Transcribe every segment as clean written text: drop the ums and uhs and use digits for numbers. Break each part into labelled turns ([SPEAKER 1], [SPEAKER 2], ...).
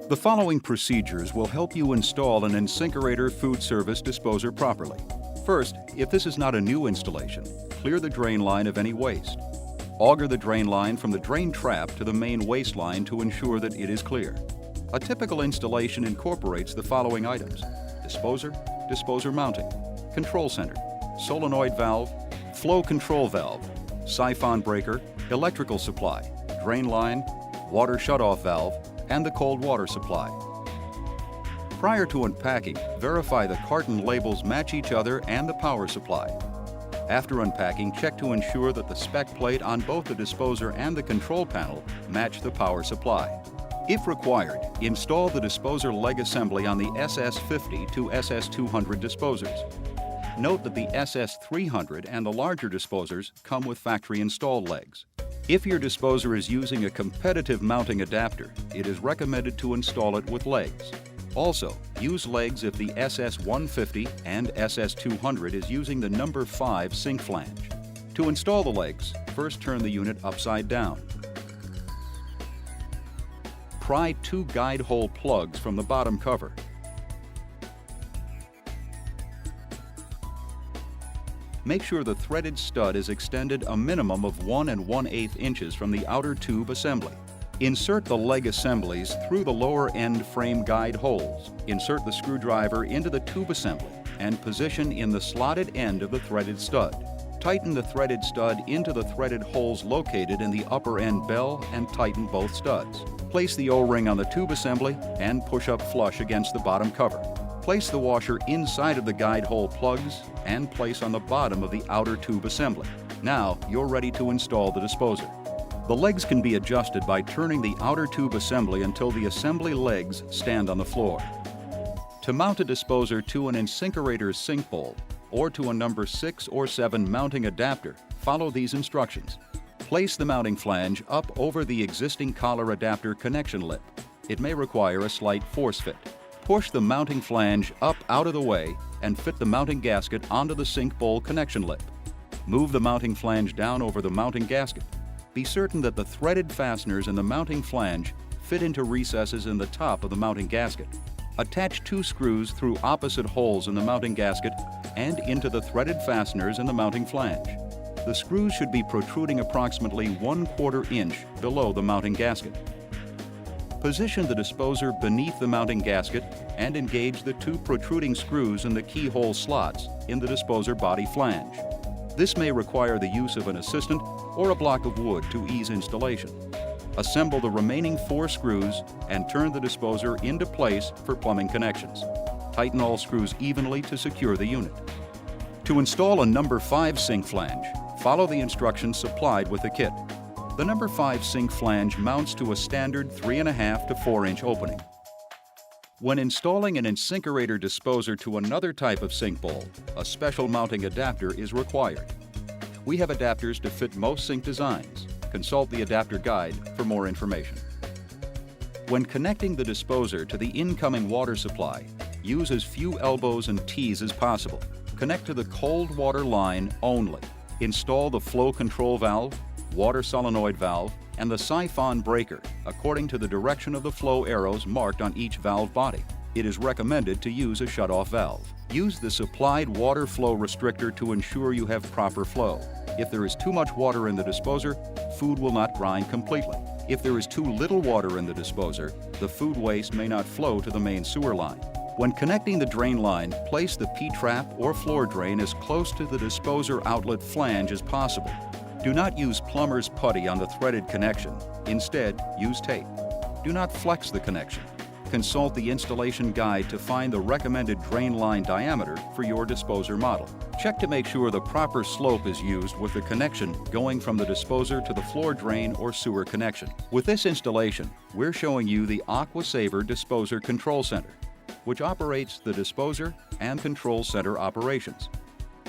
[SPEAKER 1] The following procedures will help you install an InSinkErator Foodservice disposer properly. First, if this is not a new installation, clear the drain line of any waste. Auger the drain line from the drain trap to the main waste line to ensure that it is clear. A typical installation incorporates the following items: disposer, disposer mounting, control center, solenoid valve, flow control valve, siphon breaker, electrical supply, drain line, water shutoff valve, and the cold water supply. Prior to unpacking, verify the carton labels match each other and the power supply. After unpacking, check to ensure that the spec plate on both the disposer and the control panel match the power supply. If required, install the disposer leg assembly on the SS50 to SS200 disposers. Note that the SS300 and the larger disposers come with factory-installed legs. If your disposer is using a competitive mounting adapter, it is recommended to install it with legs. Also, use legs if the SS150 and SS200 is using the number 5 sink flange. To install the legs, first turn the unit upside down. Pry 2 guide hole plugs from the bottom cover. Make sure the threaded stud is extended a minimum of 1 1/8 inches from the outer tube assembly. Insert the leg assemblies through the lower end frame guide holes. Insert the screwdriver into the tube assembly and position in the slotted end of the threaded stud. Tighten the threaded stud into the threaded holes located in the upper end bell and tighten both studs. Place the O-ring on the tube assembly and push up flush against the bottom cover. Place the washer inside of the guide hole plugs and place on the bottom of the outer tube assembly. Now you're ready to install the disposer. The legs can be adjusted by turning the outer tube assembly until the assembly legs stand on the floor. To mount a disposer to an InSinkErator sink bowl or to a number 6 or 7 mounting adapter, follow these instructions. Place the mounting flange up over the existing collar adapter connection lip. It may require a slight force fit. Push the mounting flange up out of the way and fit the mounting gasket onto the sink bowl connection lip. Move the mounting flange down over the mounting gasket. Be certain that the threaded fasteners in the mounting flange fit into recesses in the top of the mounting gasket. Attach 2 screws through opposite holes in the mounting gasket and into the threaded fasteners in the mounting flange. The screws should be protruding approximately 1/4 inch below the mounting gasket. Position the disposer beneath the mounting gasket and engage the 2 protruding screws in the keyhole slots in the disposer body flange. This may require the use of an assistant or a block of wood to ease installation. Assemble the remaining 4 screws and turn the disposer into place for plumbing connections. Tighten all screws evenly to secure the unit. To install a number 5 sink flange, follow the instructions supplied with the kit. The number 5 sink flange mounts to a standard 3.5 to 4 inch opening. When installing an InSinkErator disposer to another type of sink bowl, a special mounting adapter is required. We have adapters to fit most sink designs. Consult the adapter guide for more information. When connecting the disposer to the incoming water supply, use as few elbows and T's as possible. Connect to the cold water line only. Install the flow control valve, water solenoid valve, and the siphon breaker according to the direction of the flow arrows marked on each valve body. It is recommended to use a shutoff valve. Use the supplied water flow restrictor to ensure you have proper flow. If there is too much water in the disposer, food will not grind completely. If there is too little water in the disposer, the food waste may not flow to the main sewer line. When connecting the drain line, place the P-trap or floor drain as close to the disposer outlet flange as possible. Do not use plumber's putty on the threaded connection. Instead, use tape. Do not flex the connection. Consult the installation guide to find the recommended drain line diameter for your disposer model. Check to make sure the proper slope is used with the connection going from the disposer to the floor drain or sewer connection. With this installation, we're showing you the AquaSaver Disposer Control Center, which operates the disposer and control center operations.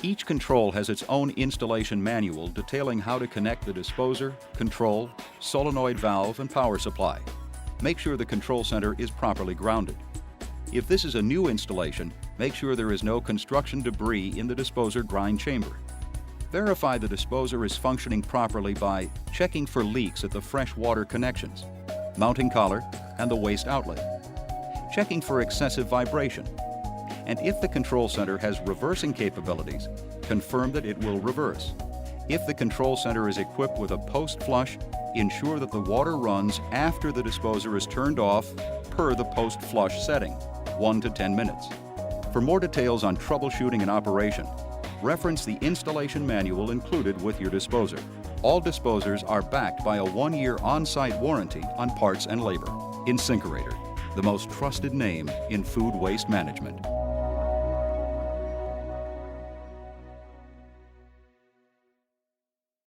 [SPEAKER 1] Each control has its own installation manual detailing how to connect the disposer, control, solenoid valve, and power supply. Make sure the control center is properly grounded. If this is a new installation, make sure there is no construction debris in the disposer grind chamber. Verify the disposer is functioning properly by checking for leaks at the fresh water connections, mounting collar, and the waste outlet. checking for excessive vibration. And if the control center has reversing capabilities, confirm that it will reverse. If the control center is equipped with a post-flush, ensure that the water runs after the disposer is turned off per the post-flush setting, 1 to 10 minutes. For more details on troubleshooting and operation, reference the installation manual included with your disposer. All disposers are backed by a 1-year on-site warranty on parts and labor. InSinkErator, the most trusted name in food waste management.